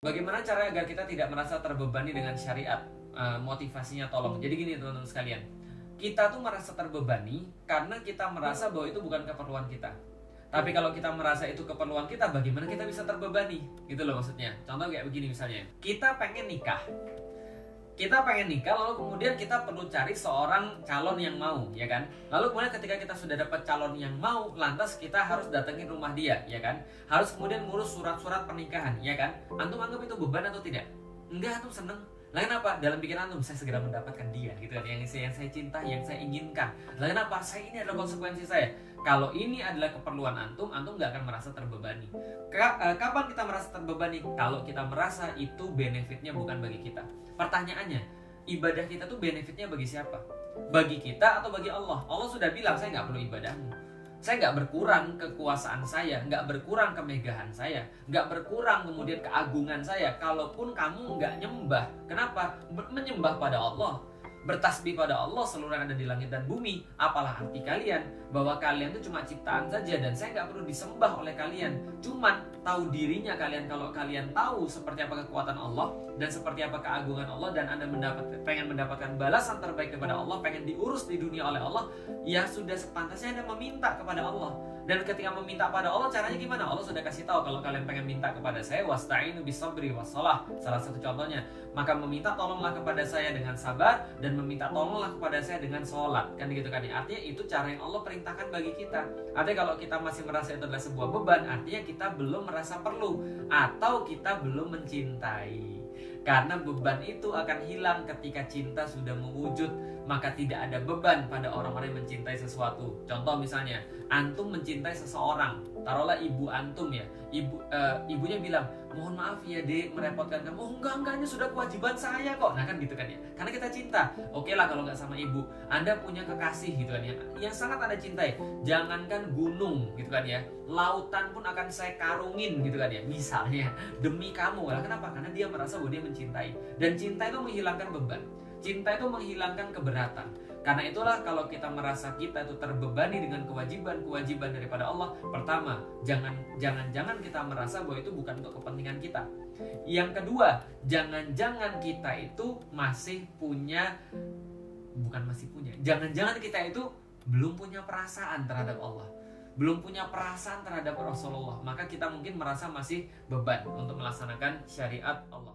Bagaimana cara agar kita tidak merasa terbebani dengan syariat? Motivasinya tolong. Jadi gini teman-teman sekalian, kita tuh merasa terbebani karena kita merasa bahwa itu bukan keperluan kita. Tapi kalau kita merasa itu keperluan kita, bagaimana kita bisa terbebani? Gitu loh maksudnya. Contoh kayak begini misalnya, kita pengen nikah. Kita pengen nikah, lalu kemudian kita perlu cari seorang calon yang mau, ya kan? Lalu kemudian ketika kita sudah dapat calon yang mau, lantas kita harus datengin rumah dia, ya kan? Harus kemudian ngurus surat-surat pernikahan, ya kan? Antum anggap itu beban atau tidak? Enggak, antum seneng. Lah kenapa? Dalam pikiran antum, saya segera mendapatkan dia, gitu kan? Yang saya cinta, yang saya inginkan. Lah kenapa? Ini adalah konsekuensi saya. Kalau ini adalah keperluan antum nggak akan merasa terbebani. Kapan kita merasa terbebani? Kalau kita merasa itu benefitnya bukan bagi kita. Pertanyaannya, ibadah kita tuh benefitnya bagi siapa? Bagi kita atau bagi Allah? Allah sudah bilang, saya nggak perlu ibadahmu. Saya nggak berkurang kekuasaan saya, nggak berkurang kemegahan saya, nggak berkurang kemudian keagungan saya. Kalaupun kamu nggak nyembah, kenapa? Menyembah pada Allah, bertasbih pada Allah seluruh yang ada di langit dan bumi. Apalah arti kalian? Bahwa kalian itu cuma ciptaan saja dan saya nggak perlu disembah oleh kalian. Cuman tahu dirinya kalian, kalau kalian tahu seperti apa kekuatan Allah dan seperti apa keagungan Allah, dan Anda pengen mendapatkan balasan terbaik kepada Allah, pengen diurus di dunia oleh Allah, ya sudah sepantasnya Anda meminta kepada Allah. Dan ketika meminta pada Allah, caranya gimana? Allah sudah kasih tahu, kalau kalian pengen minta kepada saya, wasta'inu bisabri wassalah. Salah satu contohnya, maka meminta tolonglah kepada saya dengan sabar, dan meminta tolonglah kepada saya dengan sholat. Kan gitu kan ya? Artinya itu cara yang Allah perintahkan bagi kita. Artinya kalau kita masih merasa itu adalah sebuah beban, artinya kita belum merasa perlu, atau kita belum mencintai. Karena beban itu akan hilang ketika cinta sudah mewujud. Maka tidak ada beban pada orang-orang yang mencintai sesuatu. Contoh misalnya, antum mencintai seseorang, taruhlah ibu antum ya, ibunya bilang, mohon maaf ya dek, merepotkan kamu. Oh enggak, ini sudah kewajiban saya kok. Nah kan gitu kan ya, karena kita cinta. Oke lah kalau nggak sama ibu, Anda punya kekasih gitu kan ya, yang sangat Anda cintai. Jangankan gunung gitu kan ya, lautan pun akan saya karungin gitu kan ya, misalnya demi kamu. Lah kenapa? Karena dia merasa bahwa dia mencintai, dan cinta itu menghilangkan beban. Cinta itu menghilangkan keberatan. Karena itulah kalau kita merasa kita itu terbebani dengan kewajiban daripada Allah, pertama, jangan kita merasa bahwa itu bukan untuk kepentingan kita. Yang kedua, jangan kita itu jangan kita itu belum punya perasaan terhadap Allah, belum punya perasaan terhadap Rasulullah. Maka kita mungkin merasa masih beban untuk melaksanakan syariat Allah.